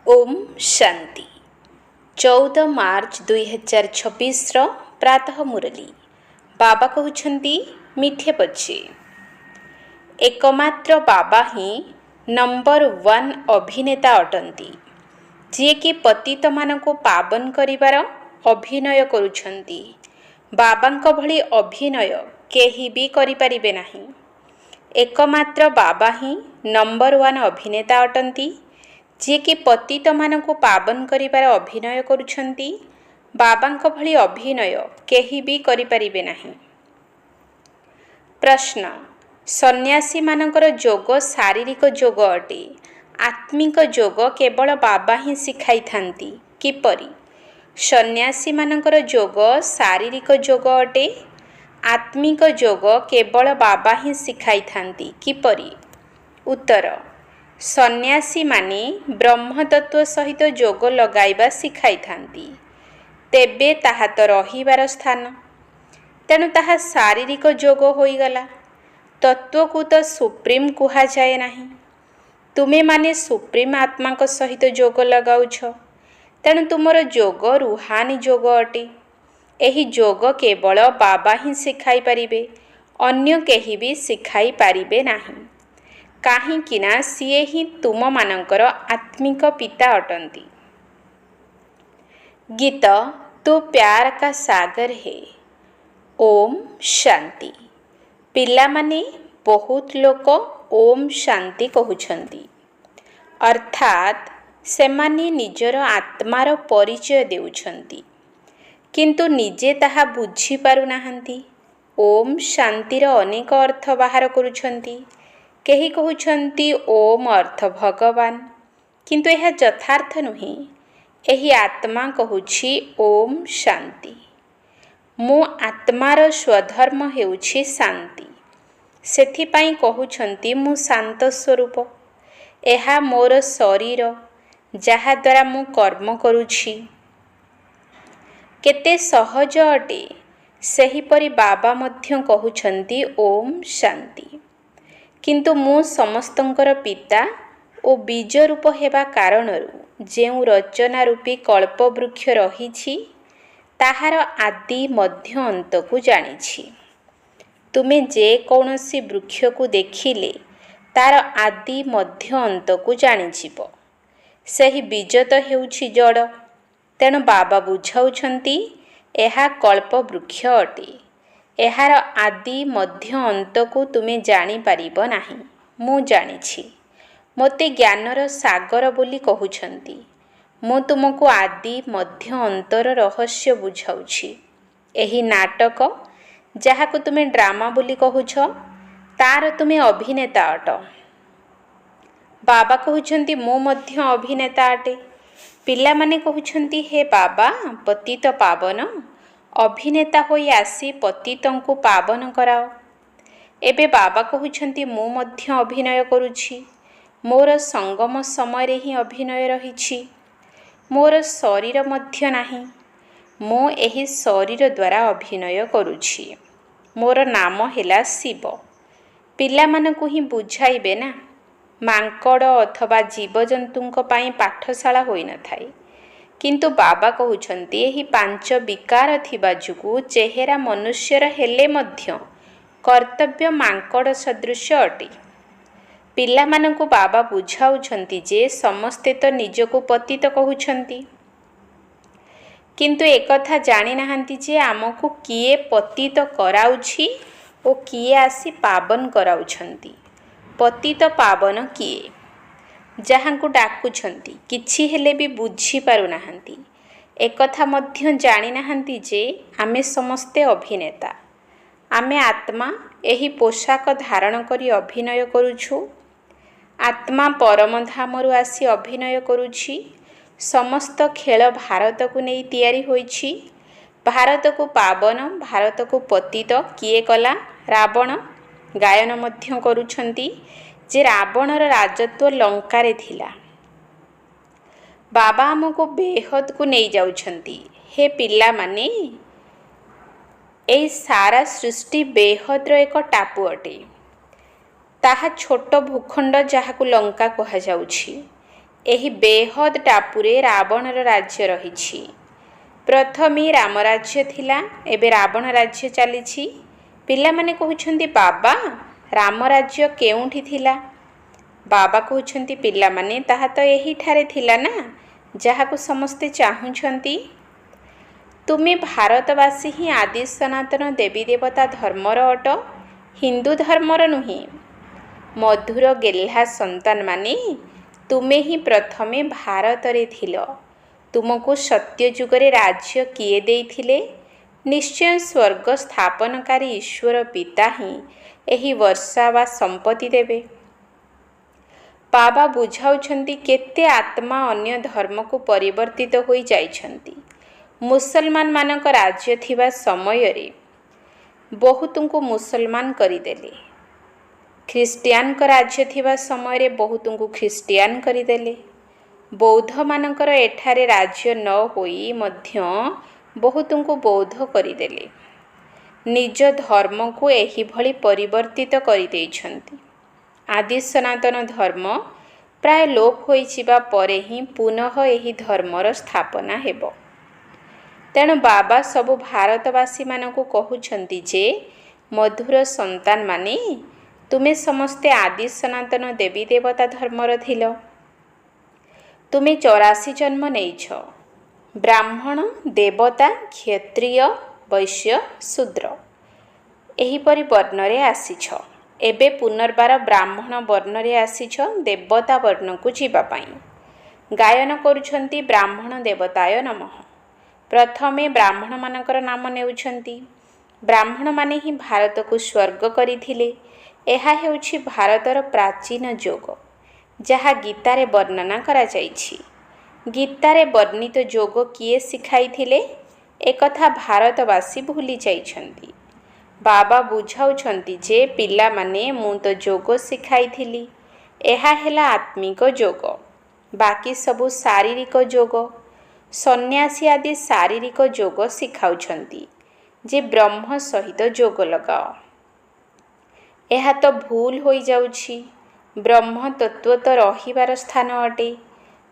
ओम शांति 14 मार्च 2026 प्रातः मुरली बाबा कहउछंती मिठे बच्चे एकमात्र बाबा ही नंबर 1 अभिनेता अटंती जे कि पतित मानको पावन करिवार अभिनय करुछंती। बाबांक भली अभिनय केही भी करि परिबे नाही। एकमात्र बाबा ही नंबर 1 अभिनेता अटंती जे कि पतित मानको पावन करिवार अभिनय करुछंती। बाबांक भली अभिनय केही भी करि परिबे नाही। प्रश्न सन्यासी मानकर जोग शारीरिक जोग अटे, आत्मिक जोग केवल बाबा ही सिखाई थांती किपरि? सन्यासी मानकर जोग शारीरिक जोग अटे, आत्मिक जोग केवल बाबा ही सिखाई थांती किपरि? उत्तर सन्यासी माने ब्रह्म तत्व सहित जोग लगाइबा सिखाई थांती। तेबे ताहा तो रहिबार स्थान, तेणु ताहा शारीरिक जोग होइगला। तत्व को तो सुप्रीम कुहा जाए नाही। तुमे माने सुप्रीम आत्मा को सहित जोग लगाउछ, तेणु तुमर जोग रूहानी जोग अटे। एही जोग केवल बाबा ही सिखाई पारिबे, अन्य केही भी सिखाई पारिबे नाही। काहींकिना सिए ही तुम मानकर आत्मिक पिता अटंती। गीत तू प्यार का सागर है। ओम शांति। पिला माने बहुत लोक ओम शांति कहउछंती, अर्थात सेमाने निजर आत्मार परिचय देउछंती, किंतु निजे ताहा बुझी पारु नाहंती। ओम शांतिर अनेक अर्थ बाहर करुछंती। केही कहउछंती ओम अर्थ भगवान, किंतु यह यथार्थ नुहे। एही आत्मा कहूछि ओम शांति। मो आत्मार स्वधर्म हेउछि शांति, सेथिपाई कहउछंती मु शांत स्वरूप। एहा मोर शरीर जहा द्वारा मु कर्म करुछि। केते सहज अटे, सेहीपरि बाबा मध्य कहउछंती ओम शांति। किंतु मु समस्तंकर पिता ओ बीज रूप हेबा कारणरू जेउ रचना रूपी कल्प वृक्ष रहिछि, ताहार आदि मध्य अंत को जानिछि। तुमे जे कौनसी वृक्ष को देखिले तार आदि मध्य अंत को जानिजिब। सही बीज तो हेउछि जड़, तेणु बाबा बुझाउछंती एहा कल्प वृक्ष अटे। एहार आदि मध्य अंत को तुमे जानी पारिब नाही। मु जानिछि। मोते ज्ञानर सागर बोली कहउछंती। मु तुमको आदि मध्य अंतर रहस्य बुझाउछि। एही नाटक जहाको तुमे ड्रामा बोली कहउछ, तार तुमे अभिनेता अट। बाबा कहउछंती मु मध्य अभिनेता अटे। पिला माने कहउछंती हे बाबा पतित पावन, अभिनेता होई आसी पतितंकु पावन कराओ। एबे बाबा कहउछंती मु मध्य अभिनय करुछि। मोर संगम समय रे ही अभिनय रहिछि। मोर शरीर मध्य नाही। मो एही शरीर द्वारा अभिनय करुछि। मोर नाम हेला शिव। पिला मानकु ही बुझाइबे ना। मांकड़ अथवा जीवजंतुंक पाई पाठशाला होई न थाई, किंतु बाबा कहउछंती एही 5 विकार थिबा जुगु चेहरा मनुष्यर हेले मध्य कर्तव्य मांकड़ सदृश अटे। पिला मानकु बाबा बुझाउछंती जे समस्ते तो निजको पतित कहउछंती, किंतु एकथा जानि नाहंती जे आमको किए पतित कराउछि ओ किए आसी पावन कराउछंती। पतित पावन किए? जहांकु डाकुछंती किछि हेले भी बुझी पारु नाहंती। एकथा मध्य जानि नाहंती जे आमे समस्ते अभिनेता। आमे आत्मा एही पोशाक धारण करी अभिनय करुछु। आत्मा परम धामरु आसी अभिनय करुछि। समस्त खेल भारत को नहीं तैयारी होइछि। भारत को पावन, भारत को पतित किए कला? रावण। गायन मध्य करुछंती जे रावणर राजत्व लंकारे थिला। बाबा हमको बेहद को नहीं जाउछंती। हे पिला माने एई सारा सृष्टि बेहद्र एक टापू अटे। ताहा छोट भूखंड जहाकु लंका कहा जाउछि। ଏହି ବେହଦ ଟାପୁରେ ରାବଣର ରାଜ୍ୟ ରହିଛି। ପ୍ରଥମେ ରାମ ରାଜ୍ୟ ଥିଲା, ଏବେ ରାବଣ ରାଜ୍ୟ ଚାଲିଛି। ପିଲାମାନେ କହୁଛନ୍ତି ବାବା ରାମ ରାଜ୍ୟ କେଉଁଠି ଥିଲା? ବାବା କହୁଛନ୍ତି ପିଲାମାନେ ତାହା ତ ଏହିଠାରେ ଥିଲା ନା, ଯାହାକୁ ସମସ୍ତେ ଚାହୁଁଛନ୍ତି। ତୁମେ ଭାରତବାସୀ ହିଁ ଆଦି ସନାତନ ଦେବୀ ଦେବତା ଧର୍ମର ଅଟ, ହିନ୍ଦୁ ଧର୍ମର ନୁହେଁ। ମଧୁର ଗେହ୍ଲା ସନ୍ତାନମାନେ ତୁମେ ହିଁ ପ୍ରଥମେ ଭାରତରେ ଥିଲ। ତୁମକୁ ସତ୍ୟଯୁଗରେ ରାଜ୍ୟ କିଏ ଦେଇଥିଲେ? ନିଶ୍ଚୟ ସ୍ୱର୍ଗ ସ୍ଥାପନକାରୀ ଈଶ୍ୱର ପିତା ହିଁ ଏହି ବର୍ଷା ବା ସମ୍ପତ୍ତି ଦେବେ। ବାବା ବୁଝାଉଛନ୍ତି କେତେ ଆତ୍ମା ଅନ୍ୟ ଧର୍ମକୁ ପରିବର୍ତ୍ତିତ ହୋଇ ଯାଇଛନ୍ତି। ମୁସଲମାନମାନଙ୍କ ରାଜ୍ୟ ଥିବା ସମୟରେ ବହୁତଙ୍କୁ ମୁସଲମାନ କରିଦେଲେ। ଖ୍ରୀଷ୍ଟିଆନଙ୍କ ରାଜ୍ୟ ଥିବା ସମୟରେ ବହୁତଙ୍କୁ ଖ୍ରୀଷ୍ଟିଆନ କରିଦେଲେ। ବୌଦ୍ଧମାନଙ୍କର ଏଠାରେ ରାଜ୍ୟ ନ ହୋଇ ମଧ୍ୟ ବହୁତଙ୍କୁ ବୌଦ୍ଧ କରିଦେଲେ। ନିଜ ଧର୍ମକୁ ଏହିଭଳି ପରିବର୍ତ୍ତିତ କରିଦେଇଛନ୍ତି। ଆଦି ସନାତନ ଧର୍ମ ପ୍ରାୟ ଲୋପ ହୋଇଯିବା ପରେ ହିଁ ପୁନଃ ଏହି ଧର୍ମର ସ୍ଥାପନା ହେବ। ତେଣୁ ବାବା ସବୁ ଭାରତବାସୀମାନଙ୍କୁ କହୁଛନ୍ତି ଯେ ମଧୁର ସନ୍ତାନମାନେ ତୁମେ ସମସ୍ତେ ଆଦି ସନାତନ ଦେବୀ ଦେବତା ଧର୍ମର ଥିଲ। ତୁମେ 84 ଜନ୍ମ ନେଇଛ। ବ୍ରାହ୍ମଣ, ଦେବତା, କ୍ଷତ୍ରିୟ, ବୈଶ୍ୟ, ଶୂଦ୍ର ଏହିପରି ବର୍ଣ୍ଣରେ ଆସିଛ। ଏବେ ପୁନର୍ବାର ବ୍ରାହ୍ମଣ ବର୍ଣ୍ଣରେ ଆସିଛ ଦେବତା ବର୍ଣ୍ଣକୁ ଯିବା ପାଇଁ। ଗାୟନ କରୁଛନ୍ତି ବ୍ରାହ୍ମଣ ଦେବତାୟ ନମଃ। ପ୍ରଥମେ ବ୍ରାହ୍ମଣମାନଙ୍କର ନାମ ନେଉଛନ୍ତି। ବ୍ରାହ୍ମଣମାନେ ହିଁ ଭାରତକୁ ସ୍ୱର୍ଗ କରିଥିଲେ। ଏହା ହେଉଛି ଭାରତର ପ୍ରାଚୀନ ଯୋଗ, ଯାହା ଗୀତାରେ ବର୍ଣ୍ଣନା କରାଯାଇଛି। ଗୀତାରେ ବର୍ଣ୍ଣିତ ଯୋଗ କିଏ ଶିଖାଇଥିଲେ? ଏକଥା ଭାରତବାସୀ ଭୁଲି ଯାଇଛନ୍ତି। ବାବା ବୁଝାଉଛନ୍ତି ଯେ ପିଲାମାନେ ମୁଁ ତ ଯୋଗ ଶିଖାଇଥିଲି, ଏହା ହେଲା ଆତ୍ମିକ ଯୋଗ, ବାକି ସବୁ ଶାରୀରିକ ଯୋଗ। ସନ୍ନ୍ୟାସୀ ଆଦି ଶାରୀରିକ ଯୋଗ ଶିଖାଉଛନ୍ତି ଯେ ବ୍ରହ୍ମ ସହିତ ଯୋଗ ଲଗାଅ। ଏହା ତ ଭୁଲ ହୋଇଯାଉଛି। ବ୍ରହ୍ମ ତତ୍ତ୍ୱ ତ ରହିବାର ସ୍ଥାନ ଅଟେ।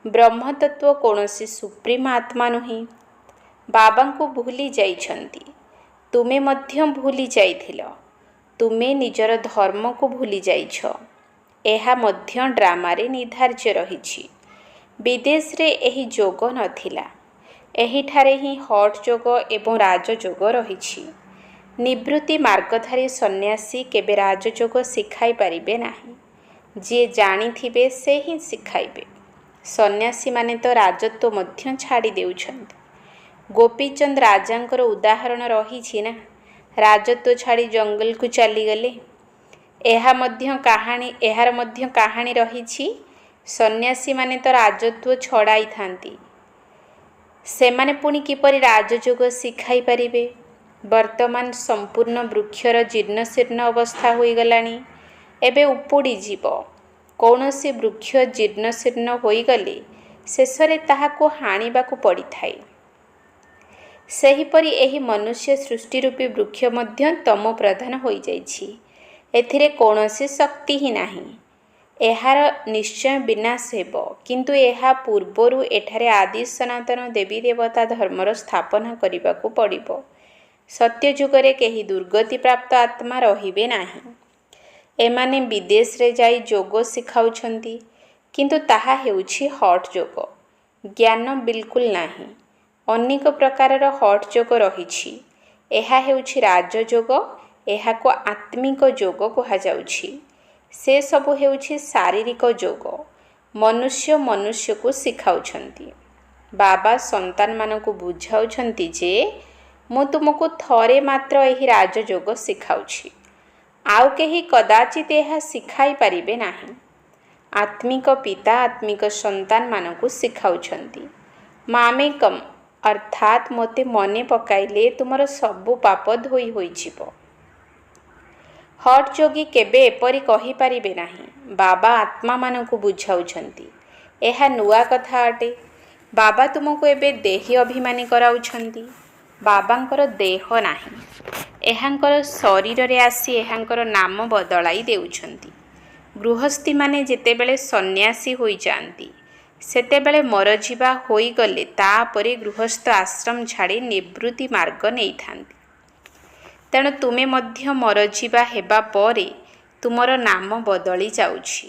ବ୍ରହ୍ମ ତତ୍ତ୍ୱ କୌଣସି ସୁପ୍ରିମ ଆତ୍ମା ନୁହେଁ। ବାବାଙ୍କୁ ଭୁଲି ଯାଇଛନ୍ତି। ତୁମେ ମଧ୍ୟ ଭୁଲି ଯାଇଥିଲ। ତୁମେ ନିଜର ଧର୍ମକୁ ଭୁଲି ଯାଇଛ। ଏହା ମଧ୍ୟ ଡ୍ରାମାରେ ନିର୍ଦ୍ଧାର୍ଯ୍ୟ ରହିଛି। ବିଦେଶରେ ଏହି ଯୋଗ ନଥିଲା। ଏହିଠାରେ ହିଁ ହଠ୍ ଯୋଗ ଏବଂ ରାଜଯୋଗ ରହିଛି। ନିବୃତ୍ତି ମାର୍ଗଧାରୀ ସନ୍ନ୍ୟାସୀ କେବେ ରାଜଯୋଗ ଶିଖାଇ ପାରିବେ ନାହିଁ। ଯିଏ ଜାଣିଥିବେ ସେ ହିଁ ଶିଖାଇବେ। ସନ୍ନ୍ୟାସୀମାନେ ତ ରାଜତ୍ୱ ମଧ୍ୟ ଛାଡ଼ି ଦେଉଛନ୍ତି। ଗୋପୀଚନ୍ଦ ରାଜାଙ୍କର ଉଦାହରଣ ରହିଛି ନା, ରାଜତ୍ୱ ଛାଡ଼ି ଜଙ୍ଗଲକୁ ଚାଲିଗଲେ। ଏହାର ମଧ୍ୟ କାହାଣୀ ରହିଛି। ସନ୍ନ୍ୟାସୀମାନେ ତ ରାଜତ୍ୱ ଛଡ଼ାଇଥାନ୍ତି। ସେମାନେ ପୁଣି କିପରି ରାଜଯୋଗ ଶିଖାଇ ପାରିବେ? ବର୍ତ୍ତମାନ ସମ୍ପୂର୍ଣ୍ଣ ବୃକ୍ଷର ଜୀର୍ଣ୍ଣଶୀର୍ଣ୍ଣ ଅବସ୍ଥା ହୋଇଗଲାଣି। ଏବେ ଉପୁଡ଼ିଯିବ। କୌଣସି ବୃକ୍ଷ ଜୀର୍ଣ୍ଣଶୀର୍ଣ୍ଣ ହୋଇଗଲେ ଶେଷରେ ତାହାକୁ ହାଣିବାକୁ ପଡ଼ିଥାଏ। ସେହିପରି ଏହି ମନୁଷ୍ୟ ସୃଷ୍ଟି ରୂପୀ ବୃକ୍ଷ ମଧ୍ୟ ତମୋ ପ୍ରଧାନ ହୋଇଯାଇଛି। ଏଥିରେ କୌଣସି ଶକ୍ତି ହିଁ ନାହିଁ। ଏହାର ନିଶ୍ଚୟ ବିନାଶ ହେବ। କିନ୍ତୁ ଏହା ପୂର୍ବରୁ ଏଠାରେ ଆଦି ସନାତନ ଦେବୀ ଦେବତା ଧର୍ମର ସ୍ଥାପନା କରିବାକୁ ପଡ଼ିବ। ସତ୍ୟଯୁଗରେ କେହି ଦୁର୍ଗତି ପ୍ରାପ୍ତ ଆତ୍ମା ରହିବେ ନାହିଁ। ଏମାନେ ବିଦେଶରେ ଯାଇ ଯୋଗ ଶିଖାଉଛନ୍ତି, କିନ୍ତୁ ତାହା ହେଉଛି ହଠ୍ ଯୋଗ। ଜ୍ଞାନ ବିଲକୁଲ ନାହିଁ। ଅନେକ ପ୍ରକାରର ହଠ୍ ଯୋଗ ରହିଛି। ଏହା ହେଉଛି ରାଜଯୋଗ। ଏହାକୁ ଆତ୍ମିକ ଯୋଗ କୁହାଯାଉଛି। ସେ ସବୁ ହେଉଛି ଶାରୀରିକ ଯୋଗ। ମନୁଷ୍ୟକୁ ଶିଖାଉଛନ୍ତି। ବାବା ସନ୍ତାନମାନଙ୍କୁ ବୁଝାଉଛନ୍ତି ଯେ ମୁଁ ତୁମକୁ ଥରେ ମାତ୍ର ଏହି ରାଜଯୋଗ ଶିଖାଉଛି। ଆଉ କେହି କଦାଚିତ ଏହା ଶିଖାଇ ପାରିବେ ନାହିଁ। ଆତ୍ମିକ ପିତା ଆତ୍ମିକ ସନ୍ତାନମାନଙ୍କୁ ଶିଖାଉଛନ୍ତି। ମାମେକମ୍ ଅର୍ଥାତ୍ ମୋତେ ମନେ ପକାଇଲେ ତୁମର ସବୁ ପାପ ଧୋଇ ହୋଇଯିବ। ହଠ୍ ଯୋଗୀ କେବେ ଏପରି କହିପାରିବେ ନାହିଁ। ବାବା ଆତ୍ମାମାନଙ୍କୁ ବୁଝାଉଛନ୍ତି। ଏହା ନୂଆ କଥା ଅଟେ। ବାବା ତୁମକୁ ଏବେ ଦେହୀ ଅଭିମାନୀ କରାଉଛନ୍ତି। ବାବାଙ୍କର ଦେହ ନାହିଁ। ଏହାଙ୍କର ଶରୀରରେ ଆସି ଏହାଙ୍କର ନାମ ବଦଳାଇ ଦେଉଛନ୍ତି। ଗୃହସ୍ଥୀମାନେ ଯେତେବେଳେ ସନ୍ନ୍ୟାସୀ ହୋଇଯାଆନ୍ତି, ସେତେବେଳେ ମରଯିବା ହୋଇଗଲେ ତାପରେ ଗୃହସ୍ଥ ଆଶ୍ରମ ଛାଡ଼ି ନିବୃତ୍ତି ମାର୍ଗ ନେଇଥାନ୍ତି। ତେଣୁ ତୁମେ ମଧ୍ୟ ମରଯିବା ହେବା ପରେ ତୁମର ନାମ ବଦଳି ଯାଉଛି।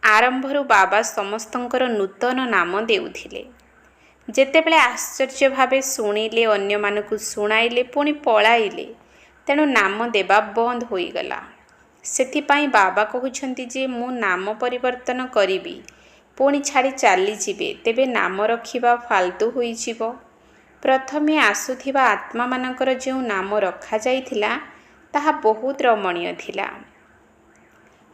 ଆରମ୍ଭରୁ ବାବା ସମସ୍ତଙ୍କର ନୂତନ ନାମ ଦେଉଥିଲେ। ଯେତେବେଳେ ଆଶ୍ଚର୍ଯ୍ୟ ଭାବେ ଶୁଣିଲେ, ଅନ୍ୟମାନଙ୍କୁ ଶୁଣାଇଲେ, ପୁଣି ପଳାଇଲେ, ତେଣୁ ନାମ ଦେବା ବନ୍ଦ ହୋଇଗଲା। ସେଥିପାଇଁ ବାବା କହୁଛନ୍ତି ଯେ ମୁଁ ନାମ ପରିବର୍ତ୍ତନ କରିବି, ପୁଣି ଛାଡ଼ି ଚାଲିଯିବେ, ତେବେ ନାମ ରଖିବା ଫାଲତୁ ହୋଇଯିବ। ପ୍ରଥମେ ଆସୁଥିବା ଆତ୍ମାମାନଙ୍କର ଯେଉଁ ନାମ ରଖାଯାଇଥିଲା ତାହା ବହୁତ ରମଣୀୟ ଥିଲା।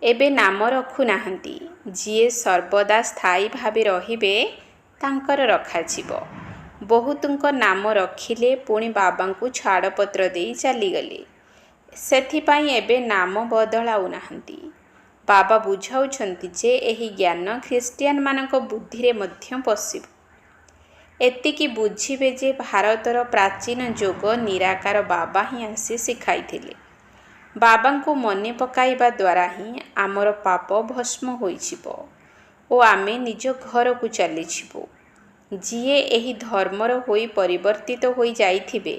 ଏବେ ନାମ ରଖୁନାହାନ୍ତି। ଯିଏ ସର୍ବଦା ସ୍ଥାୟୀ ଭାବେ ରହିବେ ତାଙ୍କର ରଖାଯିବ। ବହୁତଙ୍କ ନାମ ରଖିଲେ, ପୁଣି ବାବାଙ୍କୁ ଛାଡ଼ପତ୍ର ଦେଇ ଚାଲିଗଲେ। ସେଥିପାଇଁ ଏବେ ନାମ ବଦଳାଉନାହାନ୍ତି। ବାବା ବୁଝାଉଛନ୍ତି ଯେ ଏହି ଜ୍ଞାନ ଖ୍ରୀଷ୍ଟିଆନମାନଙ୍କ ବୁଦ୍ଧିରେ ମଧ୍ୟ ପଶିବ। ଏତିକି ବୁଝିବେ ଯେ ଭାରତର ପ୍ରାଚୀନ ଯୋଗ ନିରାକାର ବାବା ହିଁ ଆସି ଶିଖାଇଥିଲେ। ବାବାଙ୍କୁ ମନେ ପକାଇବା ଦ୍ୱାରା ହିଁ ଆମର ପାପ ଭସ୍ମ ହୋଇଯିବ ଓ ଆମେ ନିଜ ଘରକୁ ଚାଲିଯିବୁ। ଯିଏ ଏହି ଧର୍ମର ହୋଇ ପରିବର୍ତ୍ତିତ ହୋଇଯାଇଥିବେ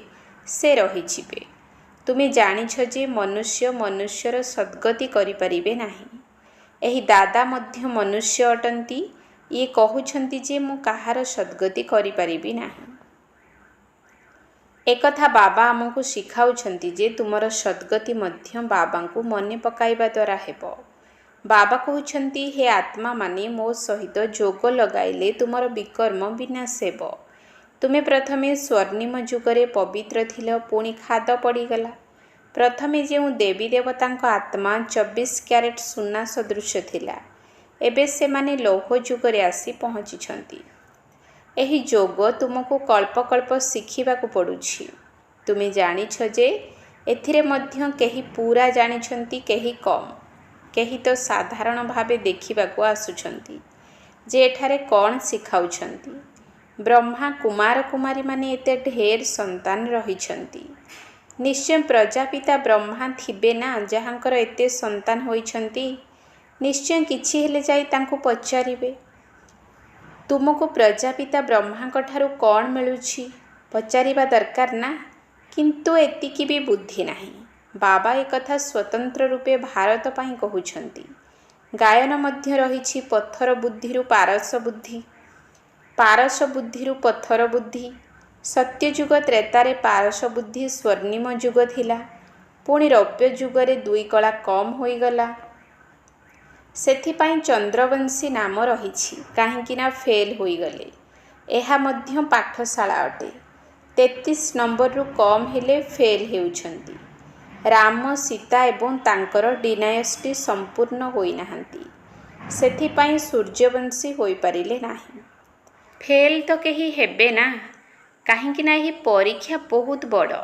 ସେ ରହିଯିବେ। ତୁମେ ଜାଣିଛ ଯେ ମନୁଷ୍ୟ ମନୁଷ୍ୟର ସଦ୍ଗତି କରିପାରିବେ ନାହିଁ। ଏହି ଦାଦା ମଧ୍ୟ ମନୁଷ୍ୟ ଅଟନ୍ତି। ଇଏ କହୁଛନ୍ତି ଯେ ମୁଁ କାହାର ସଦ୍ଗତି କରିପାରିବି ନାହିଁ। ଏକଥା ବାବା ଆମକୁ ଶିଖାଉଛନ୍ତି ଯେ ତୁମର ସଦ୍ଗତି ମଧ୍ୟ ବାବାଙ୍କୁ ମନେ ପକାଇବା ଦ୍ୱାରା ହେବ। ବାବା କହୁଛନ୍ତି, ହେ ଆତ୍ମାମାନେ, ମୋ ସହିତ ଯୋଗ ଲଗାଇଲେ ତୁମର ବିକର୍ମ ବିନାଶ ହେବ। ତୁମେ ପ୍ରଥମେ ସ୍ୱର୍ଣ୍ଣିମ ଯୁଗରେ ପବିତ୍ର ଥିଲ, ପୁଣି ଖାଦ ପଡ଼ିଗଲା। ପ୍ରଥମେ ଯେଉଁ ଦେବୀ ଦେବତାଙ୍କ ଆତ୍ମା 24 କ୍ୟାରେଟ୍ ସୁନା ସଦୃଶ ଥିଲା, ଏବେ ସେମାନେ ଲୌହ ଯୁଗରେ ଆସି ପହଞ୍ଚିଛନ୍ତି। ଏହି ଯୋଗ ତୁମକୁ କଳ୍ପ କଳ୍ପ ଶିଖିବାକୁ ପଡ଼ୁଛି। ତୁମେ ଜାଣିଛ ଯେ ଏଥିରେ ମଧ୍ୟ କେହି ପୂରା ଜାଣିଛନ୍ତି, କେହି କମ୍। କେହି ତ ସାଧାରଣ ଭାବେ ଦେଖିବାକୁ ଆସୁଛନ୍ତି ଯେ ଏଠାରେ କ'ଣ ଶିଖାଉଛନ୍ତି। ବ୍ରହ୍ମା କୁମାର କୁମାରୀମାନେ ଏତେ ଢେର ସନ୍ତାନ ରହିଛନ୍ତି। ନିଶ୍ଚୟ ପ୍ରଜାପିତା ବ୍ରହ୍ମା ଥିବେ ନା, ଯାହାଙ୍କର ଏତେ ସନ୍ତାନ ହୋଇଛନ୍ତି। ନିଶ୍ଚୟ କିଛି ହେଲେ ଯାଇ ତାଙ୍କୁ ପଚାରିବେ, ତୁମକୁ ପ୍ରଜାପିତା ବ୍ରହ୍ମାଙ୍କ ଠାରୁ କ'ଣ ମିଳୁଛି? ପଚାରିବା ଦରକାର ନା। କିନ୍ତୁ ଏତିକି ବି ବୁଦ୍ଧି ନାହିଁ। ବାବା ଏକଥା ସ୍ୱତନ୍ତ୍ର ରୂପେ ଭାରତ ପାଇଁ କହୁଛନ୍ତି। ଗାୟନ ମଧ୍ୟ ରହିଛି, ପଥର ବୁଦ୍ଧିରୁ ପାରସ ବୁଦ୍ଧି, ପାରସ ବୁଦ୍ଧିରୁ ପଥର ବୁଦ୍ଧି। ସତ୍ୟଯୁଗ ତ୍ରେତାରେ ପାରସ ବୁଦ୍ଧି ସ୍ୱର୍ଣ୍ଣିମ ଯୁଗ ଥିଲା, ପୁଣି ରୌପ୍ୟ ଯୁଗରେ 2 କଳା କମ୍ ହୋଇଗଲା। ସେଥିପାଇଁ ଚନ୍ଦ୍ରବଂଶୀ ନାମ ରହିଛି, କାହିଁକି ନା ଫେଲ୍ ହୋଇଗଲେ। ଏହା ମଧ୍ୟ ପାଠଶାଳା ଅଟେ। 33 ନମ୍ବରରୁ କମ୍ ହେଲେ ଫେଲ୍ ହେଉଛନ୍ତି। ରାମ, ସୀତା ଏବଂ ତାଙ୍କର ଡିନାୟଷ୍ଟି ସମ୍ପୂର୍ଣ୍ଣ ହୋଇନାହାନ୍ତି। ସେଥିପାଇଁ ସୂର୍ଯ୍ୟବଂଶୀ ହୋଇପାରିଲେ ନାହିଁ। ଫେଲ୍ ତ କେହି ହେବେ ନା, କାହିଁକି ନା ଏହି ପରୀକ୍ଷା ବହୁତ ବଡ଼।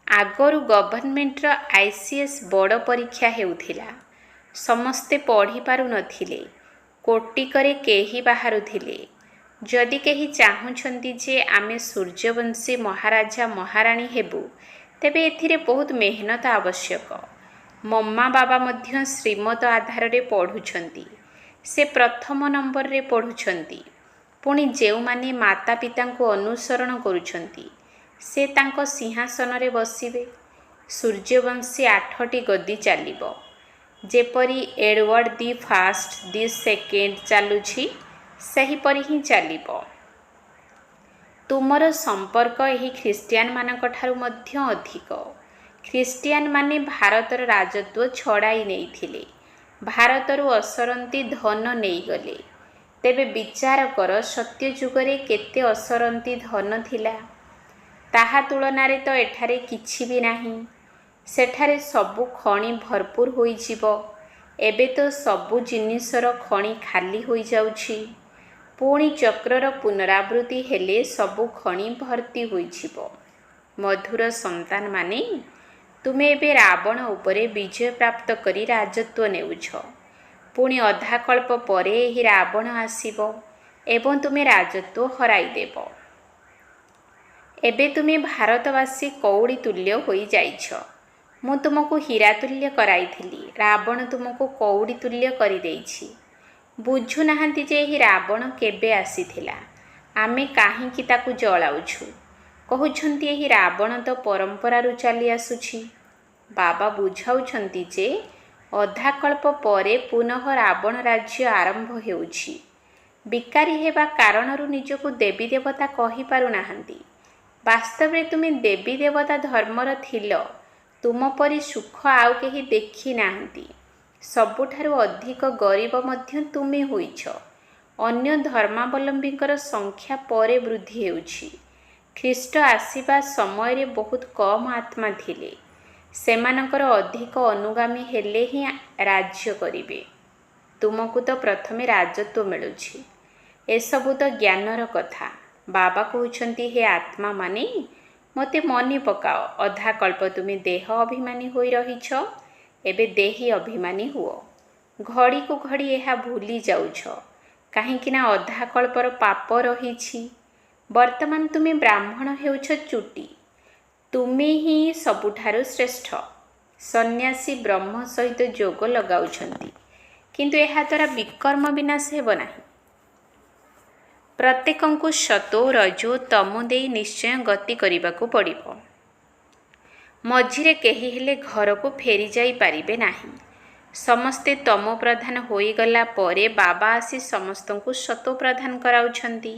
ଆଗରୁ ଗଭର୍ଣ୍ଣମେଣ୍ଟର ICS ବଡ଼ ପରୀକ୍ଷା ହେଉଥିଲା। ସମସ୍ତେ ପଢ଼ି ପାରୁନଥିଲେ। କୋଟିକରେ କେହି ବାହାରୁଥିଲେ। ଯଦି କେହି ଚାହୁଁଛନ୍ତି ଯେ ଆମେ ସୂର୍ଯ୍ୟବଂଶୀ ମହାରାଜା ମହାରାଣୀ ହେବୁ, ତେବେ ଏଥିରେ ବହୁତ ମେହନତ ଆବଶ୍ୟକ। ମମ୍ମା ବାବା ମଧ୍ୟ ଶ୍ରୀମତ ଆଧାରରେ ପଢ଼ୁଛନ୍ତି। ସେ ପ୍ରଥମ ନମ୍ବରରେ ପଢ଼ୁଛନ୍ତି। ପୁଣି ଯେଉଁମାନେ ମାତା ପିତାଙ୍କୁ ଅନୁସରଣ କରୁଛନ୍ତି, ସେ ତାଙ୍କ ସିଂହାସନରେ ବସିବେ। ସୂର୍ଯ୍ୟବଂଶୀ 8ଟି ଗଦି ଚାଲିବ। ଯେପରି ଏଡୱାର୍ଡ ଦି ଫାଷ୍ଟ, ଦି ସେକେଣ୍ଡ ଚାଲୁଛି, ସେହିପରି ହିଁ ଚାଲିବ। ତୁମର ସମ୍ପର୍କ ଏହି ଖ୍ରୀଷ୍ଟିଆନମାନଙ୍କ ଠାରୁ ମଧ୍ୟ ଅଧିକ। ଖ୍ରୀଷ୍ଟିଆନମାନେ ଭାରତର ରାଜତ୍ୱ ଛଡ଼ାଇ ନେଇଥିଲେ। ଭାରତରୁ ଅସରନ୍ତି ଧନ ନେଇଗଲେ। ତେବେ ବିଚାର କର, ସତ୍ୟ ଯୁଗରେ କେତେ ଅସରନ୍ତି ଧନ ଥିଲା। ତାହା ତୁଳନାରେ ତ ଏଠାରେ କିଛି ବି ନାହିଁ। ସେଠାରେ ସବୁ ଖଣି ଭରପୁର ହୋଇଯିବ। ଏବେ ତ ସବୁ ଜିନିଷର ଖଣି ଖାଲି ହୋଇଯାଉଛି। ପୁଣି ଚକ୍ରର ପୁନରାବୃତ୍ତି ହେଲେ ସବୁ ଖଣି ଭର୍ତ୍ତି ହୋଇଯିବ। ମଧୁର ସନ୍ତାନମାନେ, ତୁମେ ଏବେ ରାବଣ ଉପରେ ବିଜୟ ପ୍ରାପ୍ତ କରି ରାଜତ୍ୱ ନେଉଛ। ପୁଣି ଅଧାକଳ୍ପ ପରେ ଏହି ରାବଣ ଆସିବ ଏବଂ ତୁମେ ରାଜତ୍ୱ ହରାଇଦେବ। ଏବେ ତୁମେ ଭାରତବାସୀ କଉଡ଼ି ତୁଲ୍ୟ ହୋଇଯାଇଛ। ମୁଁ ତୁମକୁ ହୀରା ତୁଲ୍ୟ କରାଇଥିଲି, ରାବଣ ତୁମକୁ କଉଡ଼ି ତୁଲ୍ୟ କରିଦେଇଛି। ବୁଝୁନାହାନ୍ତି ଯେ ଏହି ରାବଣ କେବେ ଆସିଥିଲା, ଆମେ କାହିଁକି ତାକୁ ଜଳାଉଛୁ। କହୁଛନ୍ତି ଏହି ରାବଣ ତ ପରମ୍ପରାରୁ ଚାଲି ଆସୁଛି। ବାବା ବୁଝାଉଛନ୍ତି ଯେ ଅଧାକଳ୍ପ ପରେ ପୁନଃ ରାବଣ ରାଜ୍ୟ ଆରମ୍ଭ ହେଉଛି। ବିକାରୀ ହେବା କାରଣରୁ ନିଜକୁ ଦେବୀ ଦେବତା କହିପାରୁନାହାନ୍ତି। ବାସ୍ତବରେ ତୁମେ ଦେବୀ ଦେବତା ଧର୍ମର ଥିଲ, ତୁମ ପରି ସୁଖ ଆଉ କେହି ଦେଖି ନାହାନ୍ତି। ସବୁଠାରୁ ଅଧିକ ଗରିବ ମଧ୍ୟ ତୁମେ ହୋଇଛ। ଅନ୍ୟ ଧର୍ମାବଲମ୍ବୀଙ୍କର ସଂଖ୍ୟା ପରେ ବୃଦ୍ଧି ହେଉଛି। ଖ୍ରୀଷ୍ଟ ଆସିବା ସମୟରେ ବହୁତ କମ୍ ଆତ୍ମା ଥିଲେ। ସେମାନଙ୍କର ଅଧିକ ଅନୁଗାମୀ ହେଲେ ହିଁ ରାଜ୍ୟ କରିବେ। ତୁମକୁ ତ ପ୍ରଥମେ ରାଜତ୍ୱ ମିଳୁଛି। ଏସବୁ ତ ଜ୍ଞାନର କଥା। ବାବା କହୁଛନ୍ତି, ହେ ଆତ୍ମାମାନେ, ମୋତେ ମନେ ପକାଅ, ଅଧାକଳ୍ପ ତୁମେ ଦେହ ଅଭିମାନୀ ହୋଇ ରହିଛ, ଏବେ ଦେହୀ ଅଭିମାନୀ ହୁଅ। ଘଡ଼ିକୁ ଘଡ଼ି ଏହା ଭୁଲି ଯାଉଛ, କାହିଁକିନା ଅଧାକଳ୍ପର ପାପ ରହିଛି। ବର୍ତ୍ତମାନ ତୁମେ ବ୍ରାହ୍ମଣ ହେଉଛ ଚୁଟି। ତୁମେ ହିଁ ସବୁଠାରୁ ଶ୍ରେଷ୍ଠ। ସନ୍ନ୍ୟାସୀ ବ୍ରହ୍ମ ସହିତ ଯୋଗ ଲଗାଉଛନ୍ତି, କିନ୍ତୁ ଏହାଦ୍ୱାରା ବିକର୍ମ ବିନାଶ ହେବ ନାହିଁ। ପ୍ରତ୍ୟେକଙ୍କୁ ସତୋ ରଜୋ ତମୋ ଦେଇ ନିଶ୍ଚୟ ଗତି କରିବାକୁ ପଡ଼ିବ। ମଝିରେ କେହି ହେଲେ ଘରକୁ ଫେରିଯାଇ ପାରିବେ ନାହିଁ। ସମସ୍ତେ ତମ ପ୍ରଧାନ ହୋଇଗଲା ପରେ ବାବା ଆସି ସମସ୍ତଙ୍କୁ ସତୋ ପ୍ରଧାନ କରାଉଛନ୍ତି,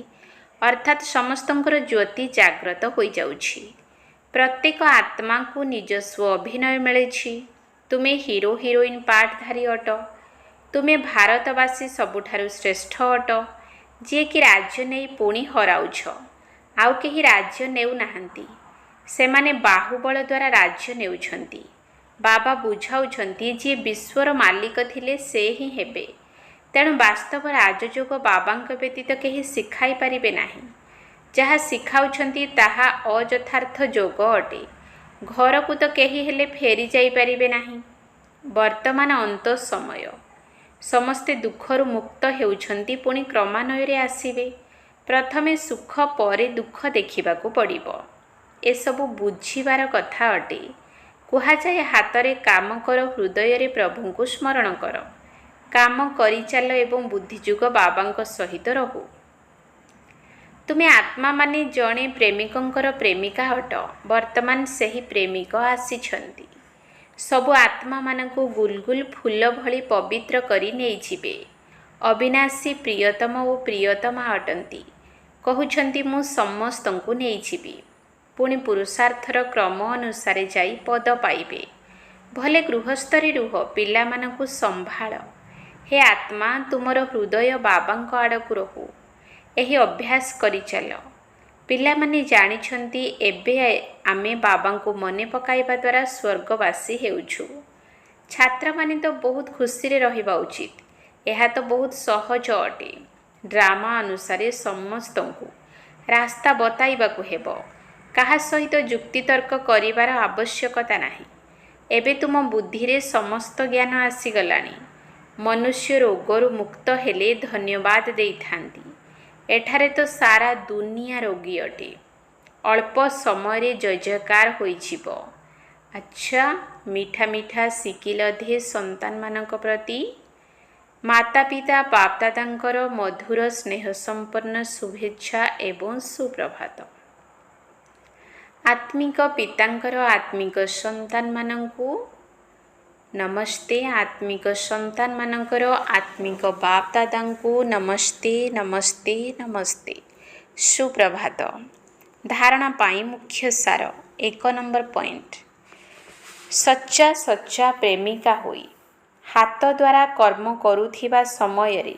ଅର୍ଥାତ୍ ସମସ୍ତଙ୍କର ଜ୍ୟୋତି ଜାଗ୍ରତ ହୋଇଯାଉଛି। ପ୍ରତ୍ୟେକ ଆତ୍ମାଙ୍କୁ ନିଜସ୍ୱ ଅଭିନୟ ମିଳିଛି। ତୁମେ ହିରୋ ହିରୋଇନ୍ ପାର୍ଟଧାରୀ ଅଟ। ତୁମେ ଭାରତବାସୀ ସବୁଠାରୁ ଶ୍ରେଷ୍ଠ ଅଟ, ଯିଏକି ରାଜ୍ୟ ନେଇ ପୁଣି ହରାଉଛ। ଆଉ କେହି ରାଜ୍ୟ ନେଉନାହାନ୍ତି, ସେମାନେ ବାହୁବଳ ଦ୍ୱାରା ରାଜ୍ୟ ନେଉଛନ୍ତି। ବାବା ବୁଝାଉଛନ୍ତି, ଯିଏ ବିଶ୍ୱର ମାଲିକ ଥିଲେ ସେ ହିଁ ହେବେ। ତେଣୁ ବାସ୍ତବ ରାଜଯୋଗ ବାବାଙ୍କ ବ୍ୟତୀତ କେହି ଶିଖାଇ ପାରିବେ ନାହିଁ। ଯାହା ଶିଖାଉଛନ୍ତି ତାହା ଅଯଥାର୍ଥ ଯୋଗ ଅଟେ। ଘରକୁ ତ କେହି ହେଲେ ଫେରି ଯାଇପାରିବେ ନାହିଁ। ବର୍ତ୍ତମାନ ଅନ୍ତ ସମୟ। ସମସ୍ତେ ଦୁଃଖରୁ ମୁକ୍ତ ହେଉଛନ୍ତି, ପୁଣି କ୍ରମାନ୍ୱୟରେ ଆସିବେ। ପ୍ରଥମେ ସୁଖ ପରେ ଦୁଃଖ ଦେଖିବାକୁ ପଡ଼ିବ। ଏସବୁ ବୁଝିବାର କଥା ଅଟେ। କୁହାଯାଏ, ହାତରେ କାମ କର, ହୃଦୟରେ ପ୍ରଭୁଙ୍କୁ ସ୍ମରଣ କର। କାମ କରିଚାଲ ଏବଂ ବୁଦ୍ଧିଯୁଗ ବାବାଙ୍କ ସହିତ ରହୁ। ତୁମେ ଆତ୍ମାମାନେ ଜଣେ ପ୍ରେମିକଙ୍କର ପ୍ରେମିକା ଅଟ। ବର୍ତ୍ତମାନ ସେହି ପ୍ରେମିକ ଆସିଛନ୍ତି। ସବୁ ଆତ୍ମାମାନଙ୍କୁ ଗୁଲଗୁଲ ଫୁଲ ଭଳି ପବିତ୍ର କରି ନେଇଯିବେ। ଅବିନାଶୀ ପ୍ରିୟତମ ଓ ପ୍ରିୟତମା ଅଟନ୍ତି। କହୁଛନ୍ତି, ମୁଁ ସମସ୍ତଙ୍କୁ ନେଇଯିବି। ପୁଣି ପୁରୁଷାର୍ଥର କ୍ରମ ଅନୁସାରେ ଯାଇ ପଦ ପାଇବେ। ଭଲେ ଗୃହସ୍ଥରେ ରୁହ, ପିଲାମାନଙ୍କୁ ସମ୍ଭାଳ। ହେ ଆତ୍ମା, ତୁମର ହୃଦୟ ବାବାଙ୍କ ଆଡ଼କୁ ରହୁ। ଏହି ଅଭ୍ୟାସ କରିଚାଲ। ପିଲାମାନେ ଜାଣିଛନ୍ତି, ଏବେ ଆମେ ବାବାଙ୍କୁ ମନେ ପକାଇବା ଦ୍ୱାରା ସ୍ୱର୍ଗବାସୀ ହେଉଛୁ। ଛାତ୍ରମାନେ ତ ବହୁତ ଖୁସିରେ ରହିବା ଉଚିତ। ଏହା ତ ବହୁତ ସହଜ ଅଟେ। ଡ୍ରାମା ଅନୁସାରେ ସମସ୍ତଙ୍କୁ ରାସ୍ତା ବତାଇବାକୁ ହେବ। କାହା ସହିତ ଯୁକ୍ତିତର୍କ କରିବାର ଆବଶ୍ୟକତା ନାହିଁ। ଏବେ ତୁମ ବୁଦ୍ଧିରେ ସମସ୍ତ ଜ୍ଞାନ ଆସିଗଲାଣି। ମନୁଷ୍ୟ ରୋଗରୁ ମୁକ୍ତ ହେଲେ ଧନ୍ୟବାଦ ଦେଇଥାନ୍ତି। ଏଠାରେ ତ ସାରା ଦୁନିଆ ରୋଗୀ ଅଟେ। ଅଳ୍ପ ସମୟରେ ଜୟଜୟକାର ହୋଇଯିବ। ଆଚ୍ଛା, ମିଠା ମିଠା ଶିକିଲ ଦେ ସନ୍ତାନମାନଙ୍କ ପ୍ରତି। ମାତା ପିତା ବାପଦାଦାଙ୍କର ମଧୁର ସ୍ନେହ ସମ୍ପନ୍ନ ଶୁଭେଚ୍ଛା ଏବଂ ସୁପ୍ରଭାତ। ଆତ୍ମିକ ପିତାଙ୍କର ଆତ୍ମିକ ସନ୍ତାନମାନଙ୍କୁ ନମସ୍ତେ। ଆତ୍ମିକ ସନ୍ତାନମାନଙ୍କର ଆତ୍ମିକ ବାପଦାଦାଙ୍କୁ ନମସ୍ତେ ନମସ୍ତେ ନମସ୍ତେ। ସୁପ୍ରଭାତ। ଧାରଣା ପାଇଁ ମୁଖ୍ୟ ସାର। 1 ନମ୍ବର ପଏଣ୍ଟ। ସଚ୍ଚା ସଚ୍ଚା ପ୍ରେମିକା ହୋଇ ହାତ ଦ୍ୱାରା କର୍ମ କରୁଥିବା ସମୟରେ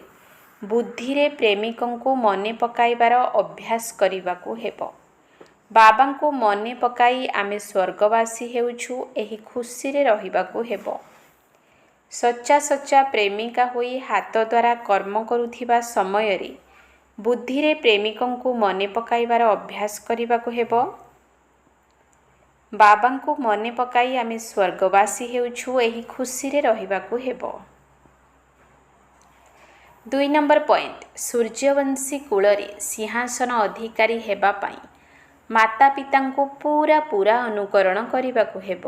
ବୁଦ୍ଧିରେ ପ୍ରେମିକଙ୍କୁ ମନେ ପକାଇବାର ଅଭ୍ୟାସ କରିବାକୁ ହେବ। ବାବାଙ୍କୁ ମନେ ପକାଇ ଆମେ ସ୍ୱର୍ଗବାସୀ ହେଉଛୁ, ଏହି ଖୁସିରେ ରହିବାକୁ ହେବ। ସଚ୍ଚା ସଚ୍ଚା ପ୍ରେମିକା ହୋଇ ହାତ ଦ୍ୱାରା କର୍ମ କରୁଥିବା ସମୟରେ ବୁଦ୍ଧିରେ ପ୍ରେମିକଙ୍କୁ ମନେ ପକାଇବାର ଅଭ୍ୟାସ କରିବାକୁ ହେବ। ବାବାଙ୍କୁ ମନେ ପକାଇ ଆମେ ସ୍ୱର୍ଗବାସୀ ହେଉଛୁ, ଏହି ଖୁସିରେ ରହିବାକୁ ହେବ। 2 ନମ୍ବର ପଏଣ୍ଟ। ସୂର୍ଯ୍ୟବଂଶୀ କୂଳରେ ସିଂହାସନ ଅଧିକାରୀ ହେବା ପାଇଁ ମାତା ପିତାଙ୍କୁ ପୂରା ଅନୁକରଣ କରିବାକୁ ହେବ।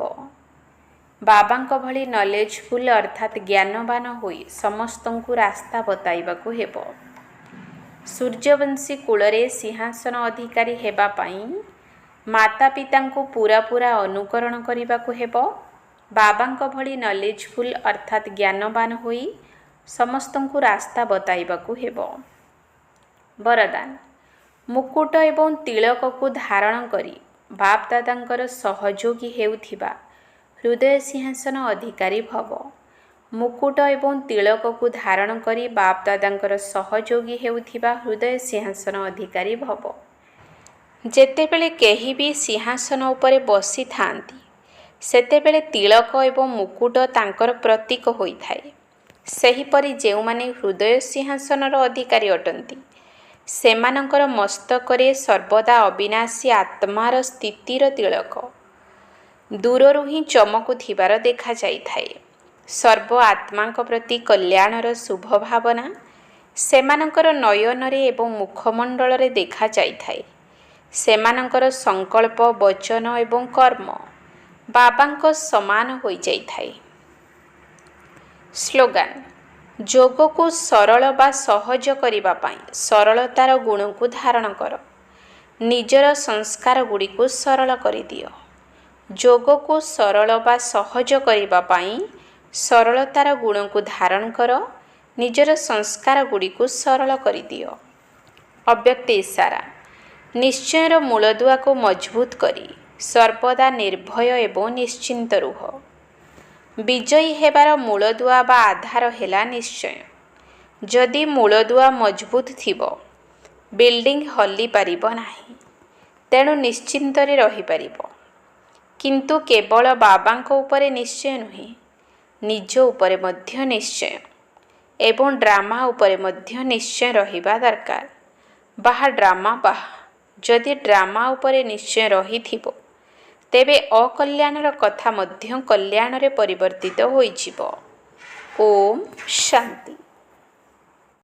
ବାବାଙ୍କ ଭଳି ନଲେଜଫୁଲ୍ ଅର୍ଥାତ୍ ଜ୍ଞାନବାନ ହୋଇ ସମସ୍ତଙ୍କୁ ରାସ୍ତା ବତାଇବାକୁ ହେବ। ସୂର୍ଯ୍ୟବଂଶୀ କୂଳରେ ସିଂହାସନ ଅଧିକାରୀ ହେବା ପାଇଁ ମାତା ପିତାଙ୍କୁ ପୂରା ଅନୁକରଣ କରିବାକୁ ହେବ। ବାବାଙ୍କ ଭଳି ନଲେଜଫୁଲ୍ ଅର୍ଥାତ୍ ଜ୍ଞାନବାନ ହୋଇ ସମସ୍ତଙ୍କୁ ରାସ୍ତା ବତାଇବାକୁ ହେବ। ବରଦାନ ମୁକୁଟ ଏବଂ ତିଳକକୁ ଧାରଣ କରି ବାପ ଦାଦାଙ୍କର ସହଯୋଗୀ ହେଉଥିବା ହୃଦୟ ସିଂହାସନ ଅଧିକାରୀ ଭବ। ମୁକୁଟ ଏବଂ ତିଳକକୁ ଧାରଣ କରି ବାପ ଦାଦାଙ୍କର ସହଯୋଗୀ ହେଉଥିବା ହୃଦୟ ସିଂହାସନ ଅଧିକାରୀ ଭବ। ଯେତେବେଳେ କେହି ବି ସିଂହାସନ ଉପରେ ବସିଥାନ୍ତି ସେତେବେଳେ ତିଳକ ଏବଂ ମୁକୁଟ ତାଙ୍କର ପ୍ରତୀକ ହୋଇଥାଏ। ସେହିପରି ଯେଉଁମାନେ ହୃଦୟ ସିଂହାସନର ଅଧିକାରୀ ଅଟନ୍ତି ସେମାନଙ୍କର ମସ୍ତକରେ ସର୍ବଦା ଅବିନାଶୀ ଆତ୍ମାର ସ୍ଥିତିର ତିଳକ ଦୂରରୁ ହିଁ ଚମକୁଥିବାର ଦେଖାଯାଇଥାଏ। ସର୍ବ ଆତ୍ମାଙ୍କ ପ୍ରତି କଲ୍ୟାଣର ଶୁଭ ଭାବନା ସେମାନଙ୍କର ନୟନରେ ଏବଂ ମୁଖମଣ୍ଡଳରେ ଦେଖାଯାଇଥାଏ। ସେମାନଙ୍କର ସଂକଳ୍ପ ବଚନ ଏବଂ କର୍ମ ବାବାଙ୍କ ସମାନ ହୋଇଯାଇଥାଏ। ସ୍ଲୋଗାନ ଯୋଗକୁ ସରଳ ବା ସହଜ କରିବା ପାଇଁ ସରଳତାର ଗୁଣକୁ ଧାରଣ କର। ନିଜର ସଂସ୍କାର ଗୁଡ଼ିକୁ ସରଳ କରିଦିଅ। ଯୋଗକୁ ସରଳ ବା ସହଜ କରିବା ପାଇଁ ସରଳତାର ଗୁଣକୁ ଧାରଣ କର। ନିଜର ସଂସ୍କାର ଗୁଡ଼ିକୁ ସରଳ କରିଦିଅ। ଅବ୍ୟକ୍ତ ଇଶାରା ନିଶ୍ଚୟର ମୂଳଦୁଆକୁ ମଜବୁତ କରି ସର୍ବଦା ନିର୍ଭୟ ଏବଂ ନିଶ୍ଚିନ୍ତ ରୁହ। ବିଜୟୀ ହେବାର ମୂଳଦୁଆ ବା ଆଧାର ହେଲା ନିଶ୍ଚୟ। ଯଦି ମୂଳଦୁଆ ମଜବୁତ ଥିବ ବିଲ୍ଡିଂ ହଲି ପାରିବ ନାହିଁ, ତେଣୁ ନିଶ୍ଚିନ୍ତରେ ରହିପାରିବ। କିନ୍ତୁ କେବଳ ବାବାଙ୍କ ଉପରେ ନିଶ୍ଚୟ ନୁହେଁ, ନିଜ ଉପରେ ମଧ୍ୟ ନିଶ୍ଚୟ ଏବଂ ଡ୍ରାମା ଉପରେ ମଧ୍ୟ ନିଶ୍ଚୟ ରହିବା ଦରକାର। ବାହା ଡ୍ରାମା ବାହା ଯଦି ଡ୍ରାମା ଉପରେ ନିଶ୍ଚୟ ରହିଥିବ ତେବେ ଅକଲ୍ୟାଣର କଥା ମଧ୍ୟ କଲ୍ୟାଣରେ ପରିବର୍ତ୍ତିତ ହୋଇଯିବ। ଓମ୍ ଶାନ୍ତି।